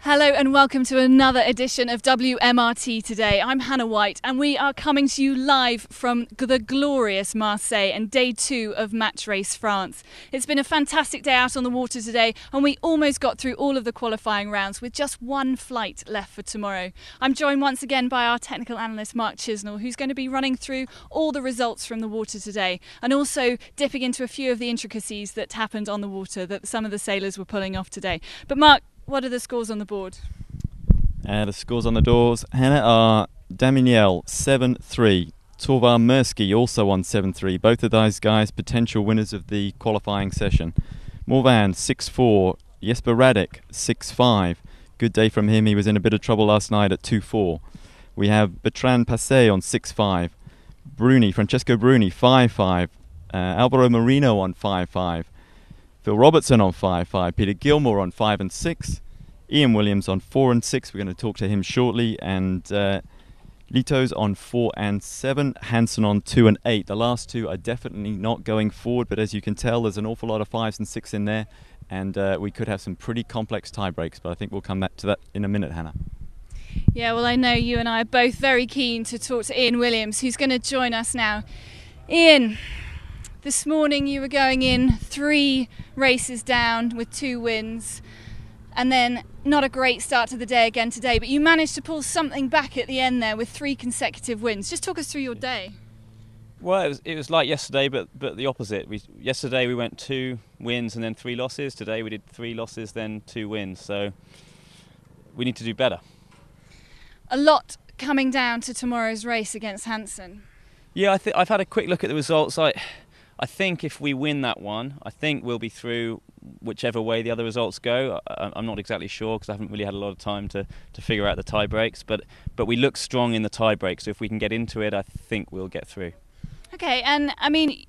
Hello and welcome to another edition of WMRT Today. I'm Hannah White and we are coming to you live from the glorious Marseille and day 2 of Match Race France. It's been a fantastic day out on the water today and we almost got through all of the qualifying rounds with just one flight left for tomorrow. I'm joined once again by our technical analyst Mark Chisnell, who's going to be running through all the results from the water today and also dipping into a few of the intricacies that happened on the water that some of the sailors were pulling off today. But Mark, what are the scores on the board? The scores on the doors, Hannah, are Daminiel 7-3, Torvar Mirsky also on 7-3. Both of those guys potential winners of the qualifying session. Morvan 6-4, Jesper Radek 6-5. Good day from him. He was in a bit of trouble last night at 2-4. We have Bertrand Passé on 6-5. Francesco Bruni 5-5. Alvaro Marino on 5-5. Phil Robertson on 5-5, Peter Gilmore on 5 and 6, Ian Williams on 4 and 6. We're going to talk to him shortly, and Litos on 4 and 7, Hansen on 2 and 8. The last two are definitely not going forward, but as you can tell, there's an awful lot of 5s and 6 in there, and we could have some pretty complex tie breaks. But I think we'll come back to that in a minute, Hannah. Yeah, well, I know you and I are both very keen to talk to Ian Williams, who's going to join us now. Ian, this morning you were going in 3 races down with 2 wins and then not a great start to the day again today, but you managed to pull something back at the end there with 3 consecutive wins. Just talk us through your day. Well, it was like yesterday, but the opposite. Yesterday we went 2 wins and then 3 losses. Today we did 3 losses, then 2 wins. So we need to do better. A lot coming down to tomorrow's race against Hansen. Yeah, I've had a quick look at the results. I think if we win that one, I think we'll be through whichever way the other results go. I'm not exactly sure because I haven't really had a lot of time to figure out the tie breaks, but we look strong in the tie break, so if we can get into it, I think we'll get through. Okay, and I mean,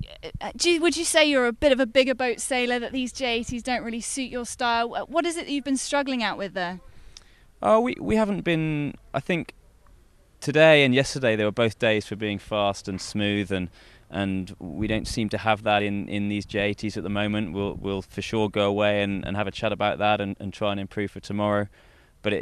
would you say you're a bit of a bigger boat sailor, that these J80s don't really suit your style? What is it that you've been struggling out with there? We haven't been, I think today and yesterday they were both days for being fast and smooth, and we don't seem to have that in these J80s at the moment. We'll for sure go away and have a chat about that and try and improve for tomorrow. But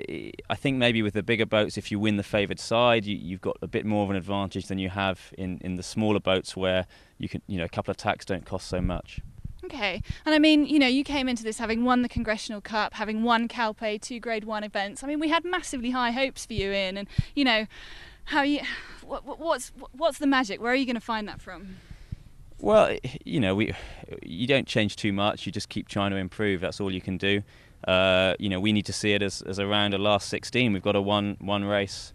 I think maybe with the bigger boats, if you win the favoured side, you've got a bit more of an advantage than you have in the smaller boats where a couple of tacks don't cost so much. Okay, and I mean, you came into this having won the Congressional Cup, having won Calpe, 2 Grade 1 events. I mean, we had massively high hopes for you, Ian, and what's the magic? Where are you going to find that from? Well, you don't change too much. You just keep trying to improve. That's all you can do. We need to see it as around a last 16. We've got a one race,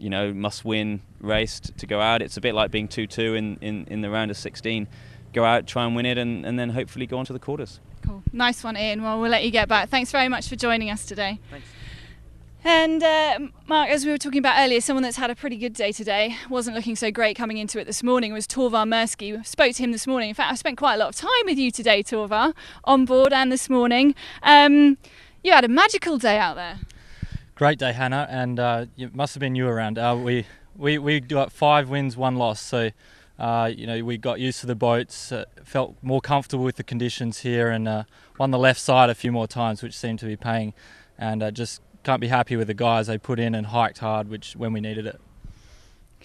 must-win race to go out. It's a bit like being 2-2 in the round of 16. Go out, try and win it, and then hopefully go on to the quarters. Cool. Nice one, Ian. Well, we'll let you get back. Thanks very much for joining us today. Thanks. And Mark, as we were talking about earlier, someone that's had a pretty good day today, wasn't looking so great coming into it this morning, was Torvar Mirsky. I spoke to him this morning. In fact, I spent quite a lot of time with you today, Torvar, on board and this morning. You had a magical day out there. Great day, Hannah, and it must have been you around. We got 5 wins, 1 loss, so we got used to the boats, felt more comfortable with the conditions here, and won the left side a few more times, which seemed to be paying, and just can't be happy with the guys. They put in and hiked hard, when we needed it.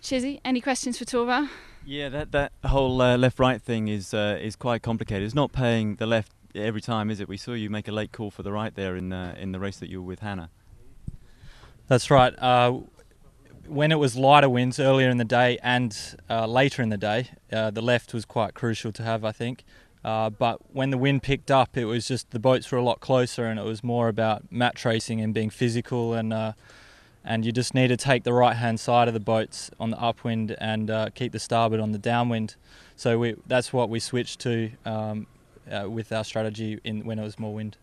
Chizzy, any questions for Torvar? Yeah, that whole left-right thing is quite complicated. It's not paying the left every time, is it? We saw you make a late call for the right there in the race that you were with Hannah. That's right. When it was lighter winds earlier in the day and later in the day, the left was quite crucial to have, I think. But when the wind picked up, it was just the boats were a lot closer, and it was more about match racing and being physical, and you just need to take the right-hand side of the boats on the upwind and keep the starboard on the downwind. So that's what we switched to with our strategy when it was more wind.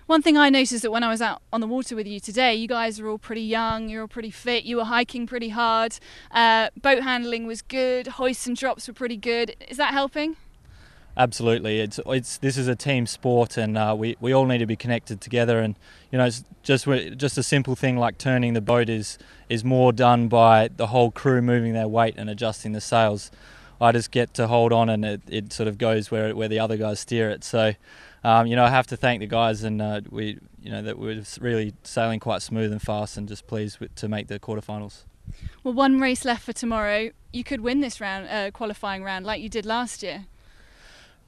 One thing I noticed that when I was out on the water with you today, you guys are all pretty young, you're all pretty fit, you were hiking pretty hard, boat handling was good, hoists and drops were pretty good. Is that helping? Absolutely, this is a team sport, and we all need to be connected together. And it's just a simple thing like turning the boat is more done by the whole crew moving their weight and adjusting the sails. I just get to hold on, and it sort of goes where the other guys steer it. So, I have to thank the guys, and that we're really sailing quite smooth and fast, and just pleased to make the quarterfinals. Well, one race left for tomorrow. You could win this round, qualifying round, like you did last year.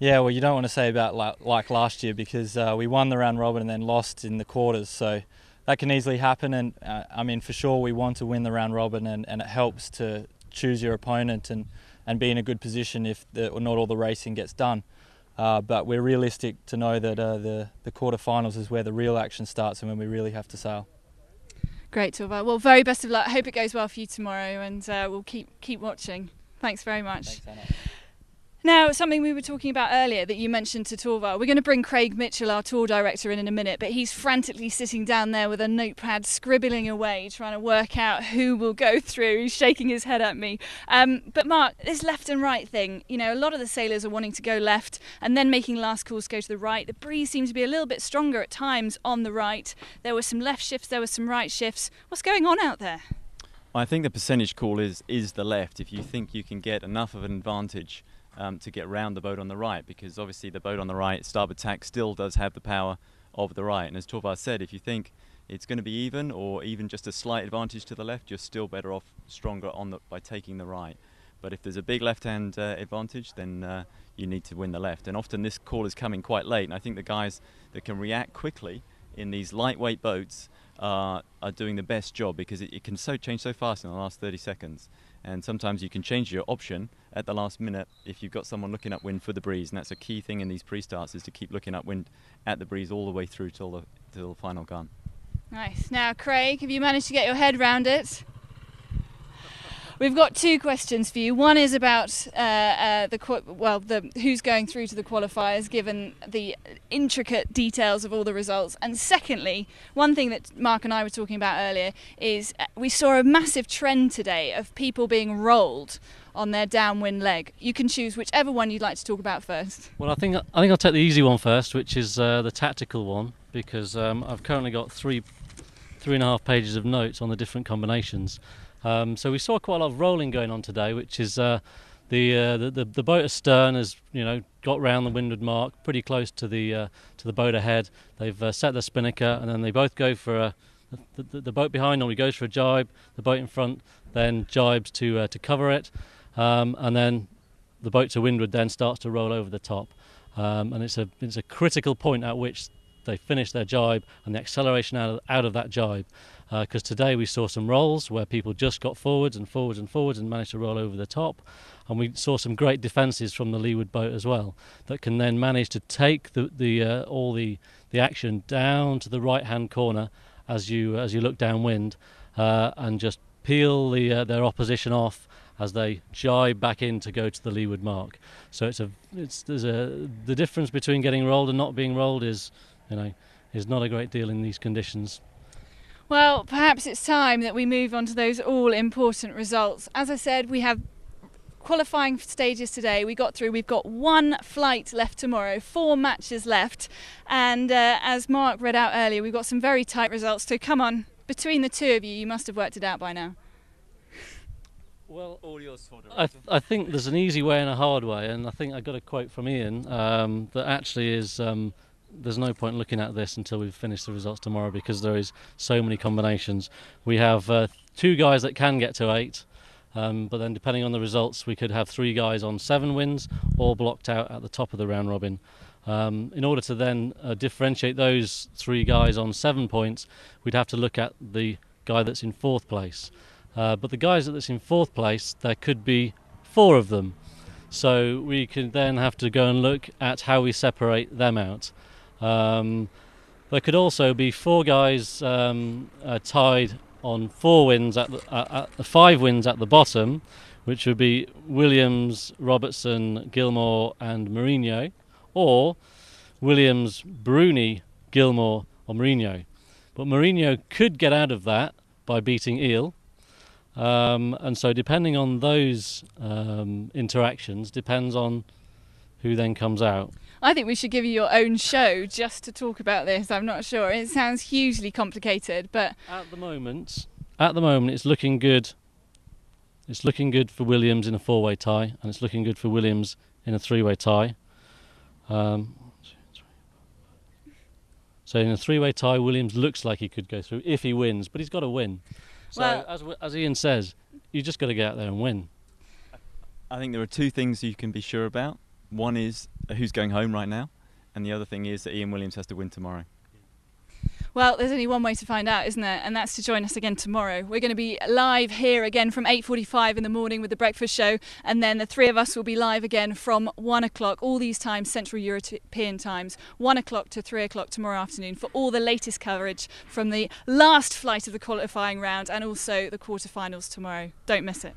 Yeah, well, you don't want to say about like last year, because we won the round robin and then lost in the quarters, so that can easily happen. And for sure we want to win the round robin, and it helps to choose your opponent and be in a good position if not all the racing gets done. But we're realistic to know that the quarterfinals is where the real action starts and when we really have to sail. Great, Torvald. Well, very best of luck. I hope it goes well for you tomorrow, and we'll keep watching. Thanks very much. Thanks, Anna. Now, something we were talking about earlier that you mentioned to Torvald, we're going to bring Craig Mitchell, our tour director, in a minute, but he's frantically sitting down there with a notepad, scribbling away, trying to work out who will go through. He's shaking his head at me. But Mark, this left and right thing, a lot of the sailors are wanting to go left and then making last calls go to the right. The breeze seems to be a little bit stronger at times on the right. There were some left shifts, there were some right shifts. What's going on out there? I think the percentage call is the left, if you think you can get enough of an advantage to get round the boat on the right, because obviously the boat on the right, starboard tack, still does have the power of the right. And as Torvald said, if you think it's going to be even, or even just a slight advantage to the left, you're still better off stronger by taking the right. But if there's a big left-hand advantage, then you need to win the left. And often this call is coming quite late, and I think the guys that can react quickly in these lightweight boats are doing the best job, because it can change so fast in the last 30 seconds. And sometimes you can change your option at the last minute if you've got someone looking upwind for the breeze, and that's a key thing in these pre-starts, is to keep looking upwind at the breeze all the way through till the final gun. Nice. Now, Craig, have you managed to get your head round it? We've got two questions for you. One is about who's going through to the qualifiers, given the intricate details of all the results. And secondly, one thing that Mark and I were talking about earlier is we saw a massive trend today of people being rolled on their downwind leg. You can choose whichever one you'd like to talk about first. Well, I think I'll take the easy one first, which is the tactical one, because I've currently got three and a half pages of notes on the different combinations. So we saw quite a lot of rolling going on today, which is the boat astern has got round the windward mark, pretty close to the boat ahead. They've set their spinnaker, and then they both go for the boat behind normally goes for a jibe. The boat in front then jibes to cover it, and then the boat to windward then starts to roll over the top, and it's a critical point at which they finish their jibe and the acceleration out of that jibe. Because today we saw some rolls where people just got forwards and forwards and forwards and managed to roll over the top, and we saw some great defences from the leeward boat as well that can then manage to take all the action down to the right hand corner as you look downwind, and just peel their opposition off as they jibe back in to go to the leeward mark. So the difference between getting rolled and not being rolled is not a great deal in these conditions. Well, perhaps it's time that we move on to those all-important results. As I said, we have qualifying stages today. We got through. We've got one flight left tomorrow, 4 matches left. And as Mark read out earlier, we've got some very tight results. So come on, between the two of you, you must have worked it out by now. Well, I think there's an easy way and a hard way, and I think I got a quote from Ian that actually is... there's no point looking at this until we've finished the results tomorrow, because there is so many combinations. We have 2 guys that can get to 8, but then depending on the results we could have 3 guys on 7 wins, all blocked out at the top of the round robin. In order to then differentiate those 3 guys on 7 points, we'd have to look at the guy that's in 4th place. But the guys that's in 4th place, there could be 4 of them. So we could then have to go and look at how we separate them out. There could also be 4 guys tied on 4 wins at the 5 wins at the bottom, which would be Williams, Robertson, Gilmore and Mourinho, or Williams, Bruni, Gilmore or Mourinho. But Mourinho could get out of that by beating Eel. And so depending on those interactions, depends on who then comes out. I think we should give you your own show just to talk about this. I'm not sure. It sounds hugely complicated, but At the moment it's looking good. It's looking good for Williams in a four-way tie, and it's looking good for Williams in a three-way tie. So in a three-way tie, Williams looks like he could go through if he wins, but he's got to win. So well, as Ian says, you just got to get out there and win. I think there are two things you can be sure about. One is who's going home right now, and the other thing is that Ian Williams has to win tomorrow. well, there's only one way to find out, isn't there? And that's to join us again tomorrow. We're going to be live here again from 8:45 in the morning with the breakfast show, and then the three of us will be live again from 1 o'clock, all these times, Central European times, 1 o'clock to 3 o'clock tomorrow afternoon for all the latest coverage from the last flight of the qualifying round and also the quarterfinals tomorrow. Don't miss it.